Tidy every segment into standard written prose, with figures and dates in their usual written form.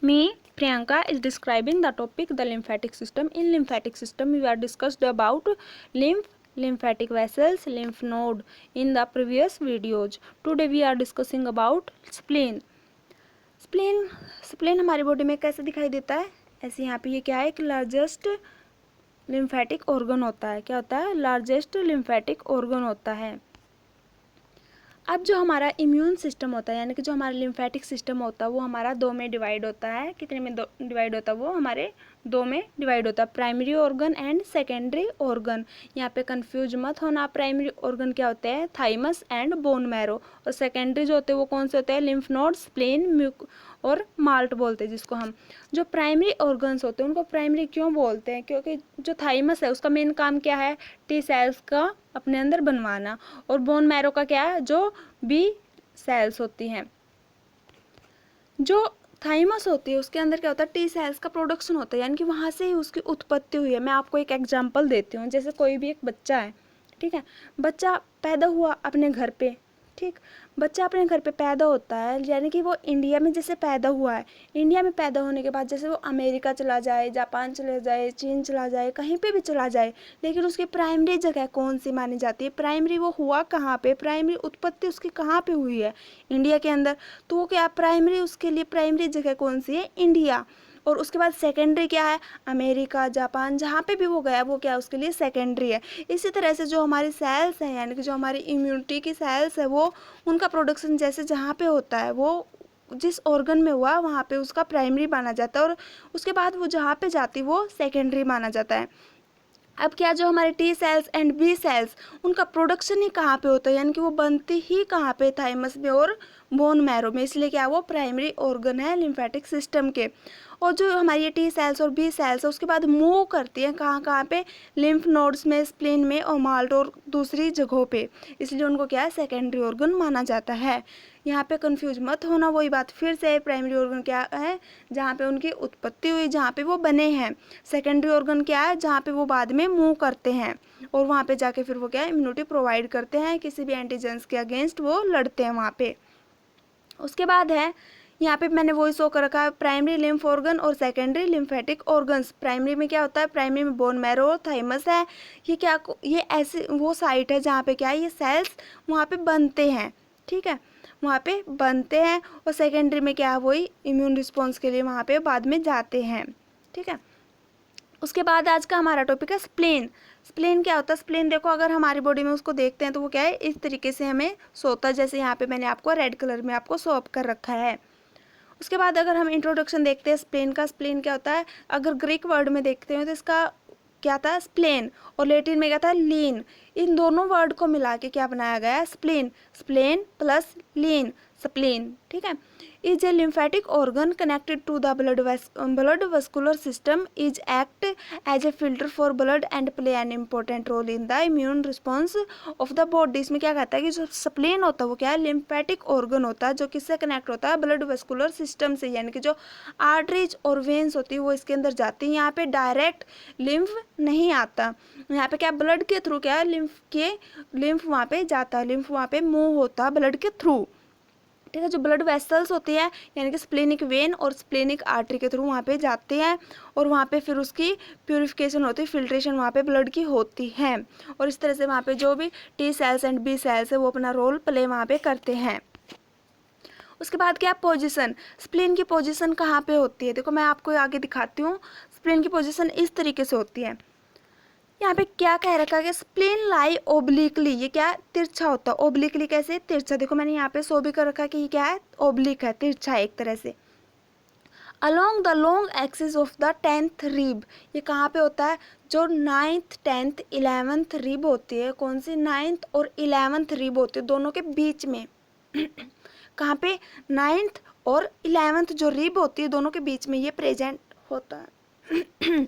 Me, Priyanka, is describing the topic the lymphatic system. In lymphatic system, we are discussed about lymphatic vessels, lymph node in the previous videos. Today we are discussing about spleen. Spleen हमारी body में कैसे दिखाई देता है? ऐसे यहाँ पे ये क्या है? एक लार्जेस्ट लिम्फेटिक ऑर्गन होता है. क्या होता है? लार्जेस्ट लिम्फेटिक ऑर्गन होता है. अब जो हमारा इम्यून सिस्टम होता है, यानी कि जो हमारा लिम्फेटिक सिस्टम होता है, वो हमारा दो में डिवाइड होता है. कितने में डिवाइड होता है? वो हमारे दो में डिवाइड होता है, primary organ and secondary organ. यहाँ पे कंफ्यूज मत होना. प्राइमरी ऑर्गन क्या होते हैं? Thymus and bone marrow. और सेकेंडरी जो होते हैं वो कौन से होते हैं? लिम्फ नोड, स्प्लेन, म्यूक और माल्ट बोलते हैं जिसको हम. जो प्राइमरी ऑर्गन्स होते हैं उनको प्राइमरी क्यों बोलते हैं? क्योंकि जो थाइमस है उसका मेन काम क्या है? टी सेल्स का अपने अंदर बनवाना. और बोन मैरो का क्या है? जो बी सेल्स होती हैं. जो थाइमस होती है उसके अंदर क्या होता है? टी सेल्स का प्रोडक्शन होता है, यानी कि वहाँ से ही उसकी उत्पत्ति हुई है. मैं आपको एक एग्जांपल देती हूँ. जैसे कोई भी एक बच्चा है, ठीक है, बच्चा पैदा हुआ अपने घर पे, ठीक, बच्चा अपने घर पे पैदा होता है, यानी कि वो इंडिया में जैसे पैदा हुआ है. इंडिया में पैदा होने के बाद जैसे वो अमेरिका चला जाए, जापान चला जाए, चीन चला जाए, कहीं पे भी चला जाए, लेकिन उसकी प्राइमरी जगह कौन सी मानी जाती है? प्राइमरी वो हुआ कहाँ पे? प्राइमरी उत्पत्ति उसकी कहाँ पे हुई है? इंडिया के अंदर. तो वो क्या प्राइमरी, उसके लिए प्राइमरी जगह कौन सी है? इंडिया. और उसके बाद सेकेंडरी क्या है? अमेरिका, जापान, जहाँ पे भी वो गया वो क्या उसके लिए? सेकेंडरी है. इसी तरह से जो हमारी सेल्स हैं, यानी कि जो हमारी इम्यूनिटी की सेल्स है, वो उनका प्रोडक्शन जैसे जहाँ पे होता है, वो जिस ऑर्गन में हुआ वहाँ पे उसका प्राइमरी माना जाता है, और उसके बाद वो जहाँ पे जाती वो सेकेंडरी माना जाता है. अब क्या, जो हमारे T cells and B cells, उनका प्रोडक्शन ही कहाँ पे होता है? यानी कि वो बनती ही कहाँ पे? थाइमस में और बोन मैरो में. इसलिए क्या, वो प्राइमरी ऑर्गन है लिम्फेटिक सिस्टम के. और जो हमारी ये टी सेल्स और बी सेल्स है उसके बाद मूव करती हैं कहाँ कहाँ पे? लिम्फ नोड्स में, स्प्लीन में और माल्ट और दूसरी जगहों पे. इसलिए उनको क्या है? सेकेंडरी ऑर्गन माना जाता है. यहाँ पे कंफ्यूज मत होना. वही बात फिर से, प्राइमरी ऑर्गन क्या है? जहाँ पे उनकी उत्पत्ति हुई, जहाँ पे वो बने हैं. सेकेंडरी ऑर्गन क्या है? जहाँ पे वो बाद में मूव करते हैं और वहाँ पे जाके फिर वो क्या है? इम्यूनिटी प्रोवाइड करते हैं, किसी भी एंटीजेंस के अगेंस्ट वो लड़ते हैं वहाँ पे. उसके बाद है यहाँ पे मैंने वही शो कर रखा है, प्राइमरी लिम्फ ऑर्गन और सेकेंडरी लिम्फेटिक ऑर्गन्स. प्राइमरी में क्या होता है? प्राइमरी में बोन मैरो और थाइमस है. ये क्या, ये ऐसे वो साइट है जहाँ पे क्या है? ये सेल्स वहाँ पे बनते हैं, ठीक है, वहाँ पे बनते हैं. और सेकेंडरी में क्या है? वही इम्यून रिस्पॉन्स के लिए वहाँ पे बाद में जाते हैं, ठीक है. उसके बाद आज का हमारा टॉपिक है स्प्लेन. स्प्लेन क्या होता है? स्प्लेन देखो, अगर हमारी बॉडी में उसको देखते हैं तो वो क्या है? इस तरीके से हमें सोता है, जैसे यहाँ पे मैंने आपको रेड कलर में आपको शो अप कर रखा है. उसके बाद अगर हम इंट्रोडक्शन देखते हैं स्प्लेन का, स्प्लेन क्या होता है? अगर ग्रीक वर्ड में देखते हैं तो इसका क्या था? स्प्लेन. और लेटिन में क्या था? लीन. इन दोनों वर्ड को मिला के क्या बनाया गया है? स्प्लेन. स्प्लेन प्लस लीन, स्प्लेन, ठीक है. is a lymphatic organ connected to the blood vascular system, is act as a filter for blood and play an important role in the immune response of the body. इसमें क्या कहता है कि जो spleen होता है वो क्या है? लिम्फेटिक ऑर्गन होता है, जो किससे कनेक्ट होता है? ब्लड वेस्कुलर सिस्टम से, यानी कि जो आर्टरीज और वेन्स होती है वो इसके अंदर जाती है. यहाँ पे डायरेक्ट लिम्फ नहीं आता, यहाँ पे क्या ब्लड के थ्रू क्या है? लिम्फ वहाँ पे जाता है, लिम्फ वहाँ पे मूव होता है ब्लड के थ्रू, ठीक है. जो ब्लड वेसल्स होती है, यानी कि स्प्लेनिक वेन और स्प्लेनिक आर्टरी के थ्रू वहाँ पे जाते हैं, और वहाँ पे फिर उसकी प्यूरिफिकेशन होती है, फिल्ट्रेशन वहाँ पे ब्लड की होती है. और इस तरह से वहाँ पे जो भी T cells and B cells है वो अपना रोल प्ले वहाँ पे करते हैं. उसके बाद क्या? पोजीशन. स्प्लेन की पोजीशन कहाँ पे होती है? देखो मैं आपको आगे दिखाती हूँ. स्प्लेन की पोजीशन इस तरीके से होती है. यहाँ पे क्या कह रखा है कि स्प्लेन लाई ओब्लिकली. ये क्या? तिरछा होता है. ओब्लिकली कैसे? तिरछा. देखो मैंने यहाँ पे शो भी कर रखा है कि ये क्या है? ओब्लिक है, तिरछा है एक तरह से. Along the long axis of the 10th rib. ये कहाँ पे होता है? जो 9th 10th 11th रिब होती है, कौन सी? 9th और 11th रिब होती है, दोनों के बीच में. कहाँ पे? 9th और 11th जो रिब होती है दोनों के बीच में ये प्रेजेंट होता है.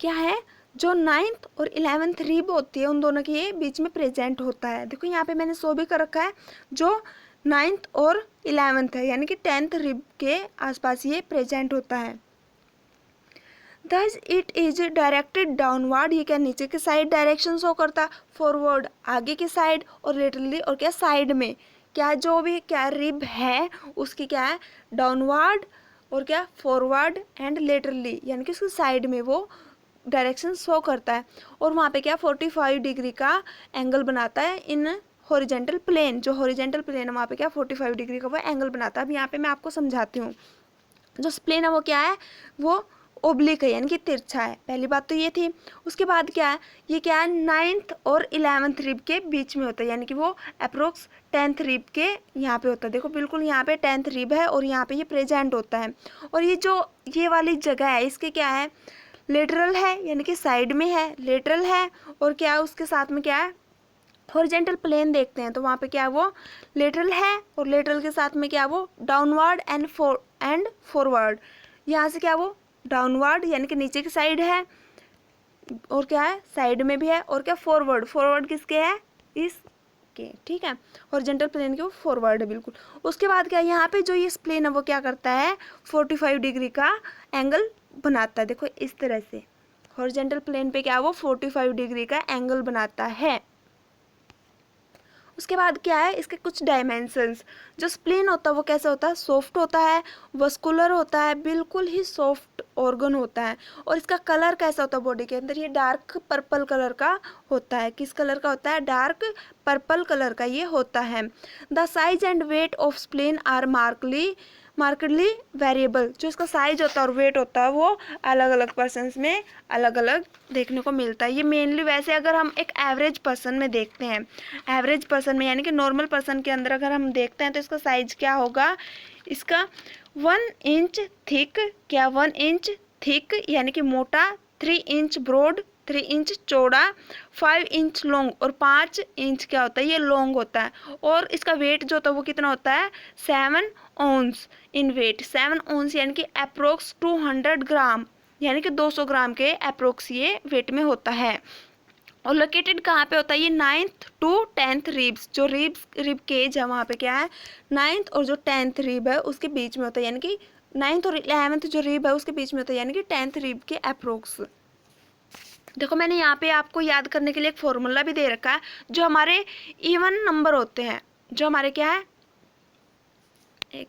क्या है? जो 9th और 11th रिब होती है उन दोनों के ये बीच में प्रेजेंट होता है. देखो यहाँ पे मैंने शो भी कर रखा है, जो 9th और 11th है, यानी कि 10th रिब के आसपास ये प्रेजेंट होता है. Thus it is directed downward. ये क्या? नीचे की साइड डायरेक्शन शो करता है. फॉरवर्ड आगे की साइड, और लेटरली और क्या? साइड में. क्या जो भी क्या रिब है उसकी क्या है डाउनवर्ड और क्या फॉरवर्ड एंड लेटरली, यानी कि उसकी साइड में वो डायरेक्शन शो करता है और वहाँ पे क्या 45 डिग्री का एंगल बनाता है इन हॉरिजेंटल प्लेन। जो हॉरिजेंटल प्लेन है वहाँ पे क्या 45 डिग्री का वो एंगल बनाता है। अब यहाँ पे मैं आपको समझाती हूँ। जो स्प्लेन है वो क्या है, वो ओब्लिक है यानी कि तिरछा है। पहली बात तो ये थी। उसके बाद क्या है, ये क्या है 9th और 11th रिब के बीच में होता है, यानी कि वो अप्रोक्स 10th रिब के यहाँ पे होता है। देखो बिल्कुल यहाँ पे 10th रिब है और यहाँ पे ये प्रेजेंट होता है। और ये जो ये वाली जगह है इसके क्या है लेटरल है, यानी कि साइड में है, लेटरल है। और क्या है उसके साथ में क्या है हॉरिजेंटल प्लेन देखते हैं तो वहाँ पे क्या है वो लेटरल है और लेटरल के साथ में क्या है वो डाउनवर्ड एंड फॉरवर्ड। यहाँ से क्या वो डाउनवर्ड यानी कि नीचे की साइड है और क्या है साइड में भी है और क्या फॉरवर्ड, फॉरवर्ड किसके है इसके, ठीक है हॉरिजेंटल प्लेन के वो फॉरवर्ड है बिल्कुल। उसके बाद क्या यहाँ पे जो ये प्लेन है वो क्या करता है 45 डिग्री का एंगल बनाता है। देखो इस तरह से हॉरिजेंटल प्लेन पे क्या वो 45 डिग्री का एंगल बनाता है। उसके बाद क्या है इसके कुछ डायमेंशंस। जो स्प्लीन होता है वो कैसे होता है सॉफ्ट होता है, वस्कुलर होता है, बिल्कुल ही सॉफ्ट ऑर्गन होता है। और इसका कलर कैसा होता है बॉडी के अंदर, ये डार्क पर्पल कलर का होता है। किस कलर का होता है डार्क पर्पल कलर का ये होता है। The size and weight of spleen are markedly variable. जो इसका साइज होता है और वेट होता है वो अलग अलग पर्सन्स में अलग अलग देखने को मिलता है। ये मेनली वैसे अगर हम एक एवरेज पर्सन में देखते हैं, एवरेज पर्सन में यानी कि नॉर्मल पर्सन के अंदर अगर हम देखते हैं तो इसका साइज क्या होगा, इसका 1 इंच थिक, क्या 1 इंच थिक यानी कि मोटा, 3 इंच ब्रॉड 3 इंच चौड़ा, 5 इंच लॉन्ग और 5 इंच क्या होता है ये लॉन्ग होता है। और इसका वेट जो होता है वो कितना होता है 7 ऑन्स इन वेट। 7 ऑन्स यानी कि अप्रोक्स 200 ग्राम यानी कि 200 ग्राम के अप्रोक्स ये वेट में होता है। और लोकेटेड कहाँ पे होता है ये 9th to 10th रिब्स। जो रिब केज है वहाँ पे क्या है 9th और जो 10th रिब है उसके बीच में होता है, यानी कि 9th और 11th जो रिब है उसके बीच में होता है, यानी कि 10th रिब के अप्रोक्स। देखो मैंने यहाँ पे आपको याद करने के लिए एक फॉर्मूला भी दे रखा है। जो हमारे इवन नंबर होते हैं, जो हमारे क्या है एक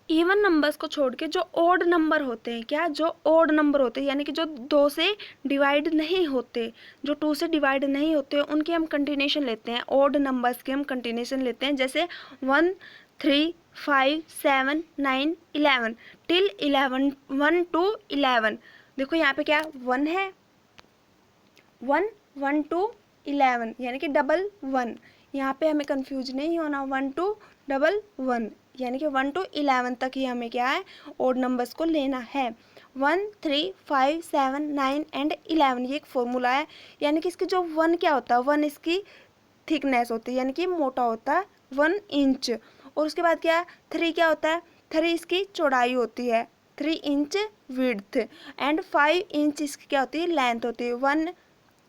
इवन नंबर्स को छोड़ के जो ओड नंबर होते हैं, क्या जो ओड नंबर होते हैं यानी कि जो 2 से डिवाइड नहीं होते, जो 2 से डिवाइड नहीं होते उनकी हम कंटिन्यूशन लेते हैं। ओड नंबर्स की हम कंटिन्यूशन लेते हैं, जैसे 1 3 5 7 9 11 टिल 11 1 to 11। देखो यहाँ पे क्या 1 है 1 1 to 11 यानी कि डबल 1। यहाँ पे हमें कंफ्यूज नहीं होना 1 to डबल 1 यानी कि 1 to 11 तक ही हमें क्या है ओड नंबर्स को लेना है। 1 3 5 7 9 एंड 11 ये एक फॉर्मूला है। यानी कि इसकी जो 1 क्या होता है 1 इसकी थिकनेस होती है यानी कि मोटा होता है 1 इंच। और उसके बाद क्या 3 क्या होता है 3 इसकी चौड़ाई होती है 3 इंच विड्थ एंड 5 इंच इसकी क्या होती है लेंथ होती है।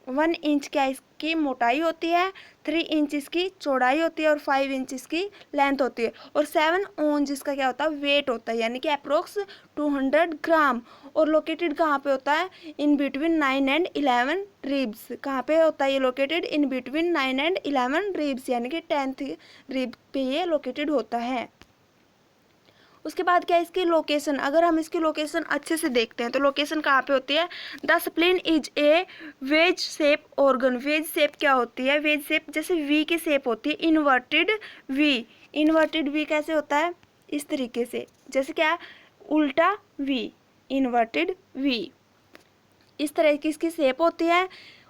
1 इंच क्या इसकी मोटाई होती है, 3 इंच इसकी चौड़ाई होती है और 5 इंच इसकी लेंथ होती है। और 7 ऑन्स इसका क्या होता है वेट होता है यानी कि अप्रोक्स 200 ग्राम। और लोकेटेड कहाँ पे होता है इन बिटवीन 9 एंड 11 रिब्स। कहाँ पे होता है ये located in between 9 and 11 ribs यानी कि 10th रिब पे ये लोकेटेड होता है। उसके बाद क्या है इसकी लोकेशन। अगर हम इसकी लोकेशन अच्छे से देखते हैं तो लोकेशन कहाँ पे होती है the spleen is a veg shape organ. Veg shape क्या होती है वेज शेप जैसे वी की शेप होती है इन्वर्टेड वी। इन्वर्टेड वी कैसे होता है इस तरीके से, जैसे क्या उल्टा वी इन्वर्टेड वी, इस तरह की इसकी शेप होती है।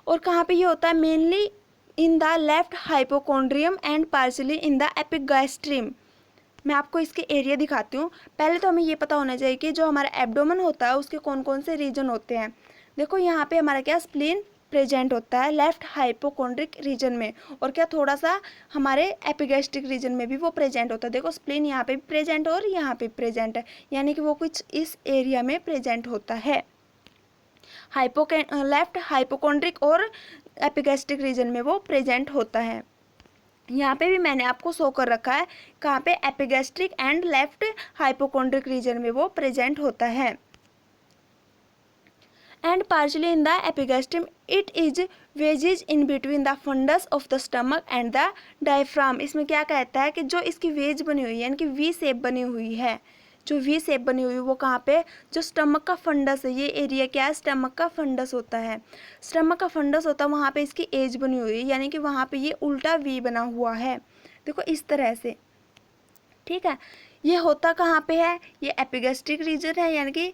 और कहाँ पे ये होता है mainly in the left hypochondrium and partially in the epigastrium. मैं आपको इसके एरिया दिखाती हूँ। पहले तो हमें ये पता होना चाहिए कि जो हमारा एब्डोमेन होता है उसके कौन कौन से रीजन होते हैं। देखो यहाँ पे हमारा क्या स्प्लीन प्रेजेंट होता है लेफ्ट हाइपोकॉन्ड्रिक रीजन में, और क्या थोड़ा सा हमारे एपिगैस्ट्रिक रीजन में भी वो प्रेजेंट होता है। देखो स्प्लीन यहाँ पे भी प्रेजेंट और यहाँ पे प्रेजेंट है, यानी कि वो कुछ इस एरिया में प्रेजेंट होता है। लेफ्ट हाइपोकॉन्ड्रिक और एपिगैस्ट्रिक रीजन में वो प्रेजेंट होता है। यहाँ पे भी मैंने आपको शो कर रखा है कहाँ पे epigastric and left hypochondriac region में वो प्रेजेंट होता है। And partially in the epigastrium it is wedges in between the fundus of the stomach and the diaphragm. इसमें क्या कहता है कि जो इसकी वेज बनी हुई है यानी कि वी शेप बनी हुई है, जो वी शेप बनी हुई है वो कहाँ पे, जो स्टमक का फंडस है, ये एरिया क्या है, स्टमक का फंडस होता है, स्टमक का फंडस होता है, वहाँ पे इसकी एज बनी हुई है यानी कि वहाँ पे ये उल्टा वी बना हुआ है, देखो इस तरह से, ठीक है। ये होता कहाँ पे है, ये एपिगैस्ट्रिक रीजन है, यानी कि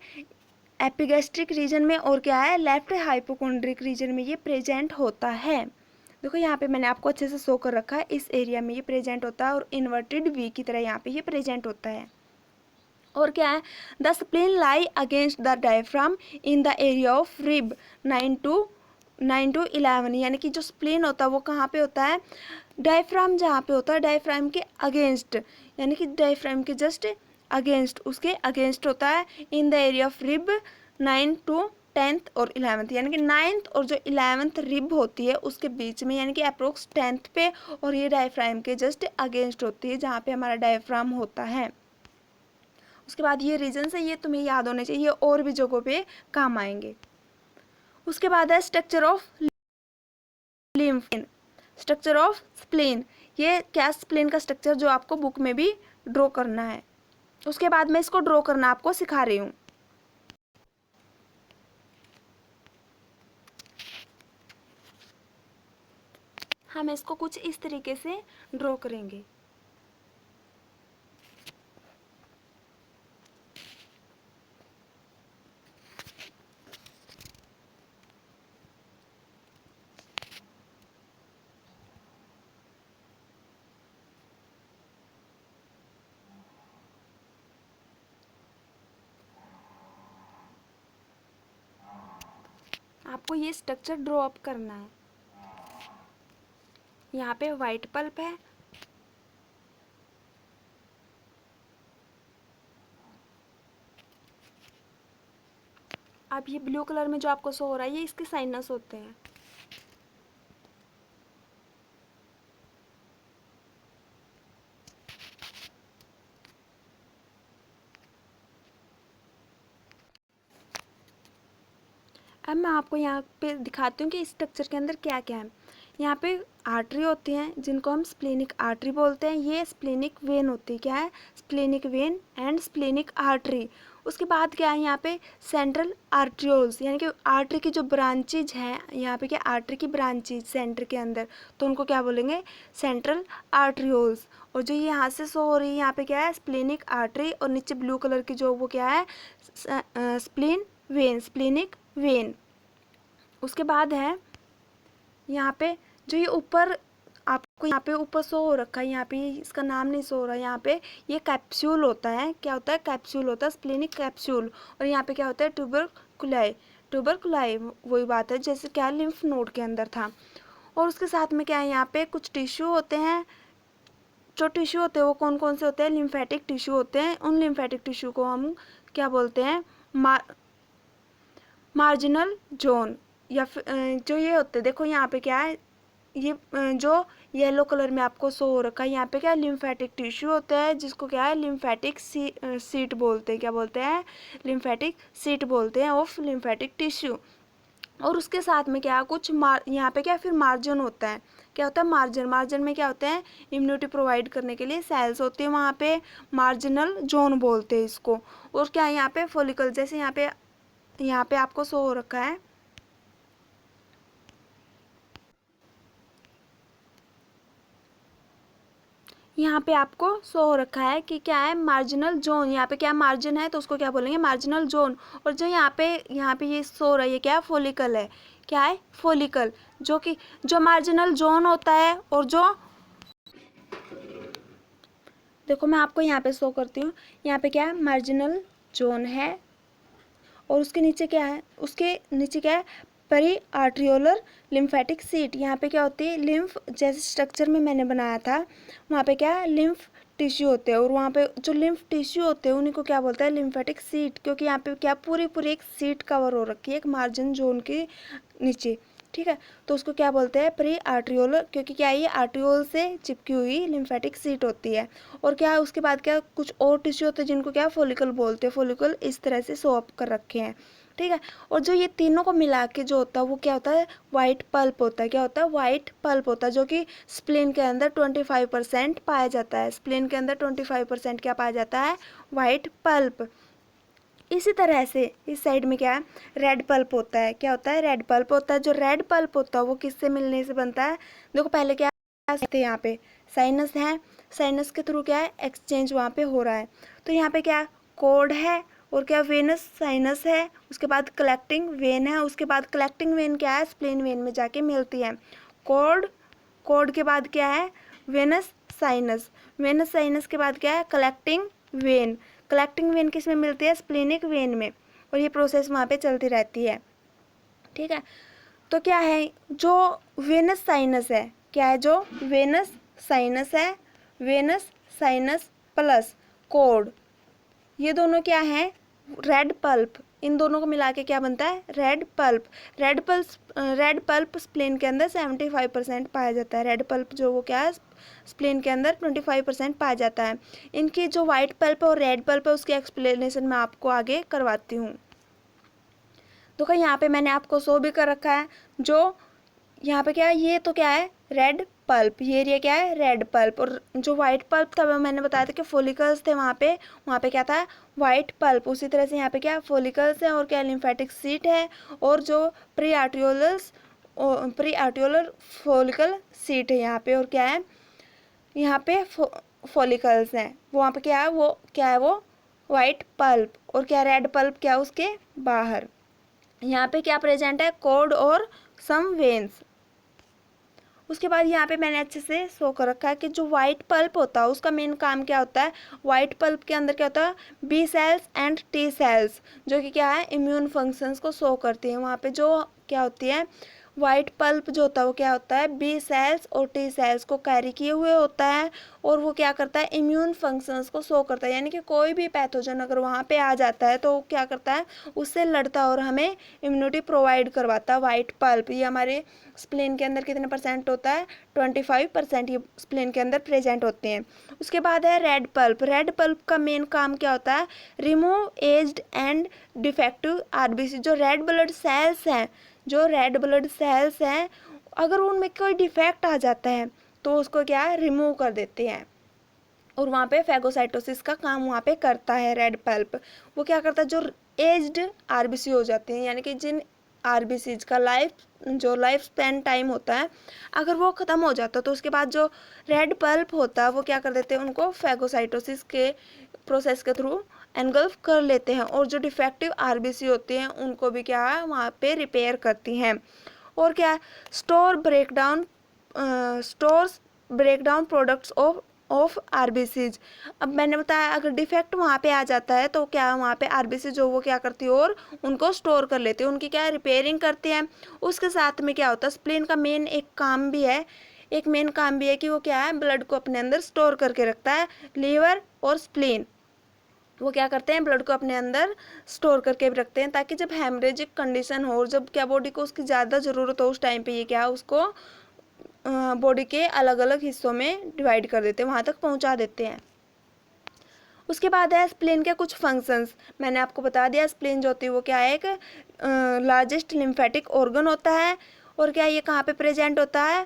एपिगैस्ट्रिक रीजन में, और क्या है, लेफ्ट हाइपोकोंड्रिक रीजन में ये प्रेजेंट होता है। देखो यहाँ पे मैंने आपको अच्छे से शो कर रखा है, इस एरिया में ये प्रेजेंट होता है और इन्वर्टेड वी की तरह यहाँ पे ये प्रेजेंट होता है। और क्या है, the spleen lie against the diaphragm in the area of rib 9 to 11, यानी कि जो स्प्लीन होता है वो कहाँ पे होता है, डायफ्राम जहाँ पे होता है, डायफ्राम के अगेंस्ट, यानी कि डायफ्राम के जस्ट अगेंस्ट, उसके अगेंस्ट होता है, in the area of rib 9 to 10th और 11th, यानी कि 9th और जो 11th रिब होती है उसके बीच में, यानी कि अप्रोक्स 10th पे, और ये डायफ्राम के जस्ट अगेंस्ट होती है जहाँ पे हमारा डायफ्राम होता है। उसके बाद ये रीजन है, ये तुम्हें याद होने चाहिए, और भी जगहों पे काम आएंगे। उसके बाद है structure of lymph, structure of spleen, ये क्या स्प्लीन का स्ट्रक्चर जो आपको बुक में भी ड्रॉ करना है। उसके बाद मैं इसको ड्रॉ करना आपको सिखा रही हूँ। हम इसको कुछ इस तरीके से ड्रॉ करेंगे। आपको ये स्ट्रक्चर ड्रॉ अप करना है। यहाँ पे वाइट पल्प है, अब ये ब्लू कलर में जो आपको शो हो रहा है ये इसके साइनस होते हैं। अब मैं आपको यहाँ पे दिखाती हूँ कि इस स्ट्रक्चर के अंदर क्या क्या है। यहाँ पे आर्टरी होती हैं जिनको हम स्प्लेनिक आर्टरी बोलते हैं, ये स्प्लेनिक वेन होती है, क्या है, splenic when and splenic artery. उसके बाद क्या है, यहाँ पे सेंट्रल आर्ट्रियोल्स, यानी कि आर्टरी की जो ब्रांचेज हैं, यहाँ पे क्या आर्टरी की ब्रांचेज सेंटर के अंदर, तो उनको क्या बोलेंगे, सेंट्रल आर्ट्रियोल्स। और जो ये यहाँ से शो हो रही है यहाँ पे क्या है, स्प्लेनिक आर्टरी, और नीचे ब्लू कलर की जो वो क्या है, स्प्लीन वेन, स्प्लेनिक वेन। उसके बाद है यहाँ पे जो ये ऊपर आपको यहाँ पे ऊपर शो हो रखा है, यहाँ पे इसका नाम नहीं शो हो रहा है, यहाँ पे ये कैप्सूल होता है, क्या होता है, कैप्सूल होता है, स्प्लेनिक कैप्सूल। और यहाँ पे क्या होता है, ट्यूबरकुलाई, ट्यूबरकुलाई वही बात है जैसे क्या लिम्फ नोड के अंदर था। और उसके साथ में क्या है, यहाँ पे कुछ टिश्यू होते हैं, जो टिश्यू होते हैं वो कौन कौन से होते हैं, लिम्फेटिक टिश्यू होते हैं। उन लिम्फेटिक टिश्यू को हम क्या बोलते हैं, मार्जिनल जोन, या फिर जो ये होते हैं, देखो यहाँ पे क्या है, ये जो येलो कलर में आपको शो हो रखा है, यहाँ पे क्या लिम्फेटिक टिश्यू होता है जिसको क्या है, लिम्फेटिक सीट बोलते हैं, क्या बोलते हैं, लिम्फेटिक सीट बोलते हैं ऑफ लिम्फेटिक टिश्यू। और उसके साथ में क्या कुछ यहाँ पे क्या फिर मार्जिन होता है, क्या होता है, मार्जिन, मार्जिन में क्या होते हैं, इम्यूनिटी प्रोवाइड करने के लिए सेल्स होती है, वहाँ पे मार्जिनल जोन बोलते हैं इसको। और क्या है, यहाँ पे फॉलिकल, जैसे यहाँ पे आपको शो हो रखा है, यहाँ पे आपको शो हो रखा है कि क्या है, मार्जिनल जोन, यहाँ पे क्या मार्जिन है तो उसको क्या बोलेंगे, मार्जिनल जोन। और जो यहाँ पे ये शो हो रहा है, ये क्या है, फॉलिकल है, क्या है, फॉलिकल, जो कि जो मार्जिनल जोन होता है, और जो देखो मैं आपको यहाँ पे शो करती हूँ, यहाँ पे क्या है, मार्जिनल जोन है, और उसके नीचे क्या है, उसके नीचे क्या है, पेरी आर्ट्रियोलर लिम्फेटिक सीट। यहाँ पे क्या होती है, लिम्फ, जैसे स्ट्रक्चर में मैंने बनाया था वहाँ पे क्या है, लिम्फ टिश्यू होते हैं, और वहाँ पे जो लिम्फ टिश्यू होते हैं उन्हीं को क्या बोलते हैं, लिम्फेटिक सीट, क्योंकि यहाँ पे क्या पूरी पूरी एक सीट कवर हो रखी है एक मार्जिन जोन के नीचे, ठीक है। तो उसको क्या बोलते हैं, प्री आर्ट्रियोलर, क्योंकि क्या ये आर्ट्रियोल से चिपकी हुई लिम्फेटिक सीट होती है। और क्या उसके बाद क्या कुछ और टिश्यू होते हैं जिनको क्या फॉलिकल बोलते हैं, फॉलिकल इस तरह से शो अप कर रखे हैं। ठीक है। और जो ये तीनों को मिला के जो होता है वो क्या होता है, वाइट पल्प होता है। क्या होता है, वाइट पल्प होता है, जो कि स्प्लीन के अंदर 25% पाया जाता है। स्प्लीन के अंदर 25% क्या पाया जाता है, वाइट पल्प। इसी तरह से इस साइड में क्या है, रेड पल्प होता है। क्या होता है, रेड पल्प होता है। जो रेड पल्प होता है वो किससे मिलने से बनता है, देखो पहले क्या थे, यहाँ पे साइनस है, साइनस के थ्रू क्या है, एक्सचेंज वहाँ पे हो रहा है। तो यहाँ पे क्या कोड है, और क्या वेनस साइनस है, उसके बाद कलेक्टिंग वेन है, उसके बाद कलेक्टिंग वेन क्या है, स्प्लीन वेन में जाके मिलती है। कोड, कोड के बाद क्या है, वेनस साइनस, वेनस साइनस के बाद क्या है, कलेक्टिंग वेन, कलेक्टिंग वेन किस में मिलती है, स्प्लीनिक वेन में। और ये प्रोसेस वहाँ पे चलती रहती है, ठीक है। तो क्या है, जो वेनस साइनस है, क्या है, जो वेनस साइनस है, वेनस साइनस प्लस कोड, ये दोनों क्या है, रेड पल्प। इन दोनों को मिला के क्या बनता है, red pulp. Red pulp spleen के अंदर 75% पाया जाता है। रेड पल्प जो वो क्या है, स्प्लीन के अंदर 25% पाया जाता है। इनकी जो वाइट पल्प और रेड पल्प है उसकी एक्सप्लेनेशन मैं आपको आगे करवाती हूँ। तो क्या यहाँ पे मैंने आपको शो भी कर रखा है, जो यहाँ पे क्या है, ये तो क्या है, रेड पल्प, ये एरिया क्या है, रेड पल्प। और जो वाइट पल्प था वो मैंने बताया था कि फोलिकल्स थे वहाँ पे क्या था, वाइट पल्प। उसी तरह से यहाँ पे क्या फोलिकल्स है, और क्या लिम्फेटिक सीट है, और जो प्री आर्टियोलर फोलिकल सीट है यहाँ पे, और क्या है, यहाँ पे फोलिकल्स हैं, वहाँ पे क्या है, वो क्या है, वो वाइट पल्प। और क्या रेड पल्प क्या है उसके बाहर। यहाँ पे क्या प्रेजेंट है, कोड और सम वेन्स। उसके बाद यहाँ पे मैंने अच्छे से शो कर रखा है कि जो वाइट पल्प होता है उसका मेन काम क्या होता है। वाइट पल्प के अंदर क्या होता है, B cells and T cells, जो कि क्या है, इम्यून फंक्शंस को शो करती है। वहाँ पे जो क्या होती है, वाइट पल्प जो होता है वो क्या होता है, बी सेल्स और टी सेल्स को कैरी किए हुए होता है, और वो क्या करता है, इम्यून फंक्शंस को शो करता है। यानी कि कोई भी पैथोजन अगर वहाँ पे आ जाता है तो वो क्या करता है, उससे लड़ता है और हमें इम्यूनिटी प्रोवाइड करवाता है। वाइट पल्प ये हमारे स्प्लीन के अंदर कितने परसेंट होता है, 25% ये स्प्लीन के अंदर प्रेजेंट होते हैं। उसके बाद है रेड पल्प। रेड पल्प का मेन काम क्या होता है, remove aged and defective RBC. जो रेड ब्लड सेल्स हैं, जो रेड ब्लड सेल्स हैं, अगर उनमें कोई डिफेक्ट आ जाता है तो उसको क्या है, रिमूव कर देते हैं। और वहाँ पे फैगोसाइटोसिस का काम वहाँ पे करता है रेड पल्प। वो क्या करता है, जो एज्ड आरबीसी हो जाते हैं, यानी कि जिन आरबीसीज का लाइफ स्पैन टाइम होता है, अगर वो ख़त्म हो जाता है तो उसके बाद जो रेड पल्प होता है वो क्या कर देते हैं, उनको फैगोसाइटोसिस के प्रोसेस के थ्रू एनगल्फ कर लेते हैं, और जो डिफेक्टिव आरबीसी होती हैं उनको भी क्या है, वहाँ पे रिपेयर करती हैं। और क्या, stores breakdown products of RBCs. अब मैंने बताया अगर डिफेक्ट वहाँ पे आ जाता है तो क्या वहाँ पे आरबीसी जो वो क्या करती है, और उनको स्टोर कर लेती है, उनकी क्या रिपेयरिंग करती है। उसके साथ में क्या होता है, स्प्लीन का मेन एक काम भी है, एक मेन काम भी है कि वो क्या है, ब्लड को अपने अंदर स्टोर करके रखता है। लीवर और स्प्लीन वो क्या करते हैं, ब्लड को अपने अंदर स्टोर करके भी रखते हैं, ताकि जब हेमरेजिक कंडीशन हो और जब क्या बॉडी को उसकी ज़्यादा ज़रूरत हो उस टाइम पे ये क्या उसको बॉडी के अलग अलग हिस्सों में डिवाइड कर देते हैं, वहाँ तक पहुँचा देते हैं। उसके बाद है स्प्लीन के कुछ फंक्शंस। मैंने आपको बता दिया स्प्लीन जो होती है वो क्या है, एक लार्जेस्ट लिम्फेटिक ऑर्गन होता है। और क्या ये कहाँ पे प्रेजेंट होता है,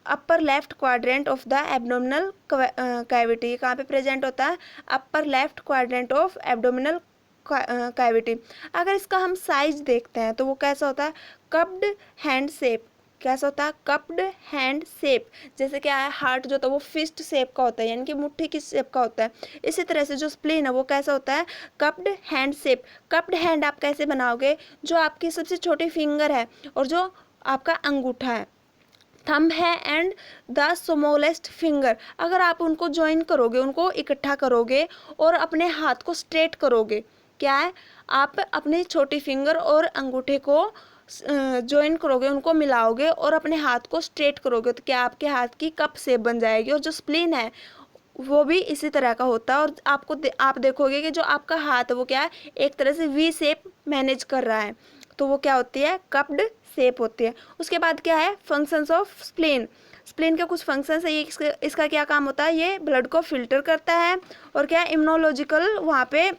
upper left quadrant of the abdominal cavity. कहाँ पे प्रेजेंट होता है, upper left quadrant of abdominal cavity. अगर इसका हम साइज देखते हैं तो वो कैसा होता है, कप्ड हैंड शेप। कैसा होता है, कप्ड हैंड शेप। जैसे क्या है, हार्ट जो होता है वो फिस्ट शेप का होता है, यानी कि मुट्ठी की शेप का होता है। इसी तरह से जो स्प्लीन है वो कैसा होता है, कप्ड हैंड शेप। कप्ड हैंड आप कैसे बनाओगे, जो आपकी सबसे छोटी फिंगर है और जो आपका अंगूठा है, थंब है एंड द स्मॉलेस्ट फिंगर, अगर आप उनको ज्वाइन करोगे, उनको इकट्ठा करोगे और अपने हाथ को स्ट्रेट करोगे, क्या है, आप अपनी छोटी फिंगर और अंगूठे को ज्वाइन करोगे, उनको मिलाओगे और अपने हाथ को स्ट्रेट करोगे, तो क्या आपके हाथ की कप शेप बन जाएगी। और जो स्प्लीन है वो भी इसी तरह का होता है, और आप देखोगे कि जो आपका हाथ है वो क्या है, एक तरह से वी शेप मैनेज कर रहा है, तो वो क्या होती है, कप्ड शेप होती है। उसके बाद क्या है, फंक्शंस ऑफ स्प्लीन। स्प्लीन के कुछ फंक्शंस है, ये इसका क्या काम होता है, ये ब्लड को फिल्टर करता है, और क्या इम्यूनोलॉजिकल वहाँ पे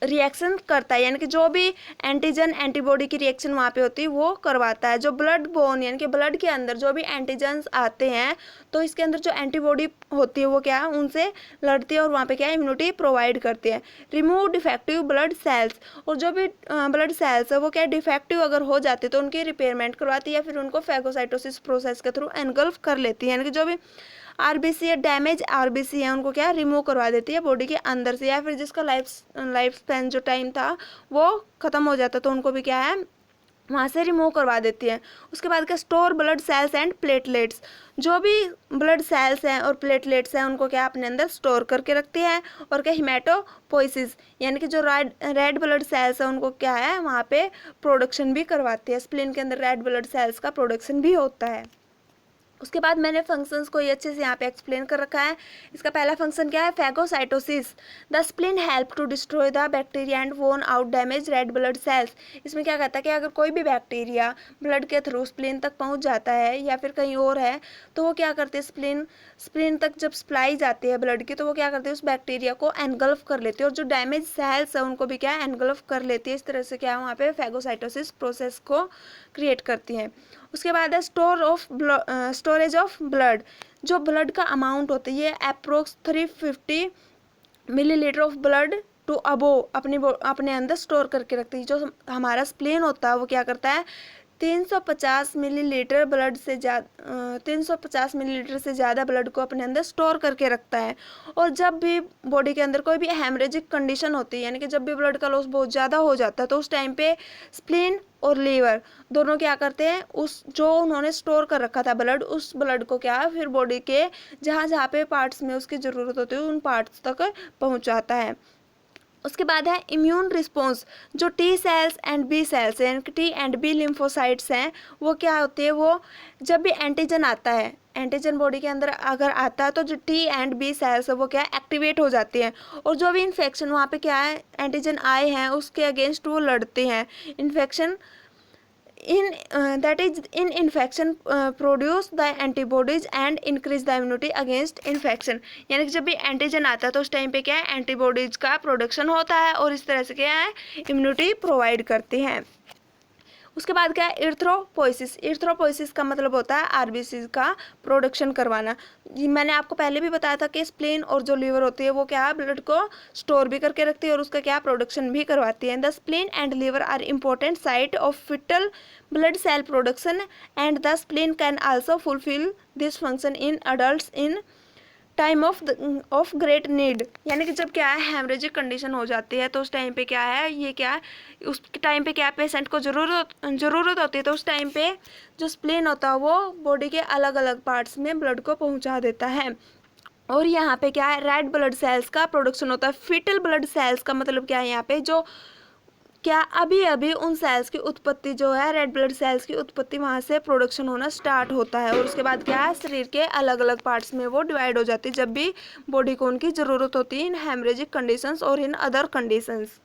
रिएक्शन करता है, यानी कि जो भी एंटीजन एंटीबॉडी की रिएक्शन वहाँ पे होती है वो करवाता है। जो ब्लड बोन यानी कि ब्लड के अंदर जो भी एंटीजन्स आते हैं तो इसके अंदर जो एंटीबॉडी होती है वो क्या है, उनसे लड़ती है और वहाँ पे क्या है, इम्यूनिटी प्रोवाइड करती है। रिमूव डिफेक्टिव ब्लड सेल्स, और जो भी ब्लड सेल्स है वो क्या डिफेक्टिव अगर हो जाते तो उनकी रिपेयरमेंट करवाती है या फिर उनको फैगोसाइटोसिस प्रोसेस के थ्रू एनगल्फ कर लेती है, यानी कि जो भी आरबीसी या डैमेज आरबीसी है उनको क्या रिमूव करवा देती है बॉडी के अंदर से, या फिर जिसका लाइफ स्पैन जो टाइम था वो ख़त्म हो जाता तो उनको भी क्या है वहाँ से रिमूव करवा देती है। उसके बाद क्या, store blood cells and platelets, जो भी ब्लड सेल्स हैं और प्लेटलेट्स हैं उनको क्या अपने अंदर स्टोर करके रखती है। और क्या, हिमेटोपोइसिस, यानी कि जो रेड ब्लड सेल्स है उनको क्या है वहाँ पे प्रोडक्शन भी करवाती है। स्प्लीन के अंदर रेड ब्लड सेल्स का प्रोडक्शन भी होता है। उसके बाद मैंने फंक्शंस को ये अच्छे से यहाँ पे एक्सप्लेन कर रखा है। इसका पहला फंक्शन क्या है, phagocytosis. The spleen help to destroy the bacteria and worn out damage red blood cells. इसमें क्या कहता है कि अगर कोई भी बैक्टीरिया ब्लड के थ्रू स्प्लीन तक पहुँच जाता है या फिर कहीं और है तो वो क्या करते हैं, स्प्लीन तक जब सप्लाई जाती है ब्लड की तो वो क्या करते हैं, उस बैक्टीरिया को एनगल्फ कर लेते हैं और जो डैमेज सेल्स है उनको भी क्या एनगल्फ कर लेती है। इस तरह से क्या वहाँ पे फैगोसाइटोसिस प्रोसेस को क्रिएट करती है। उसके बाद है स्टोरेज ऑफ ब्लड। जो ब्लड का अमाउंट होता है ये approx 350 millilitre of blood to above अपने अंदर स्टोर करके रखती है। जो हमारा स्प्लीन होता है वो क्या करता है, 350 मिलीलीटर ब्लड से ज़्यादा 350 मिलीलीटर से ज़्यादा ब्लड को अपने अंदर स्टोर करके रखता है। और जब भी बॉडी के अंदर कोई भी हेमरेजिक कंडीशन होती है, यानी कि जब भी ब्लड का लॉस बहुत ज़्यादा हो जाता है तो उस टाइम पे स्प्लीन और लीवर दोनों क्या करते हैं, उस जो उन्होंने स्टोर कर रखा था ब्लड, उस ब्लड को क्या फिर बॉडी के जहाँ जहाँ पे पार्ट्स में उसकी ज़रूरत होती है उन पार्ट्स तक पहुँचाता है। उसके बाद है इम्यून रिस्पॉन्स। जो T cells and B cells हैं, टी एंड बी लिम्फोसाइट्स हैं, वो क्या होती है, वो जब भी एंटीजन आता है, एंटीजन बॉडी के अंदर अगर आता है तो जो टी एंड बी सेल्स है वो क्या एक्टिवेट हो जाती हैं और जो भी इन्फेक्शन वहाँ पे क्या है एंटीजन आए हैं उसके अगेंस्ट वो लड़ते हैं। Infection in infection produce the antibodies and increase the immunity against infection। यानी कि जब भी एंटीजन आता है तो उस टाइम पे क्या है एंटीबॉडीज का प्रोडक्शन होता है और इस तरह से क्या है इम्यूनिटी प्रोवाइड करती हैं। उसके बाद क्या है, इरिथ्रोपोइसिस। इरिथ्रोपोइसिस का मतलब होता है आरबीसी का प्रोडक्शन करवाना। मैंने आपको पहले भी बताया था कि स्प्लीन और जो लीवर होती है वो क्या है ब्लड को स्टोर भी करके रखती है और उसका क्या प्रोडक्शन भी करवाती है। The spleen and liver are important site of foetal blood cell production and the spleen can also fulfil this function in adults in time of great need. यानी कि जब क्या है हेमरेजिक कंडीशन हो जाती है तो उस टाइम पे क्या है, ये क्या है उस टाइम पे क्या पेशेंट को ज़रूरत होती है तो उस टाइम पे जो स्प्लीन होता है वो बॉडी के अलग अलग पार्ट्स में ब्लड को पहुंचा देता है। और यहाँ पे क्या है रेड ब्लड सेल्स का प्रोडक्शन होता है। फिटल ब्लड सेल्स का मतलब क्या है, यहाँ पे जो क्या अभी अभी उन सेल्स की उत्पत्ति जो है रेड ब्लड सेल्स की उत्पत्ति वहाँ से प्रोडक्शन होना स्टार्ट होता है और उसके बाद क्या है शरीर के अलग अलग पार्ट्स में वो डिवाइड हो जाती है जब भी बॉडी को उनकी ज़रूरत होती है इन हेमरेजिक कंडीशंस और इन अदर कंडीशंस।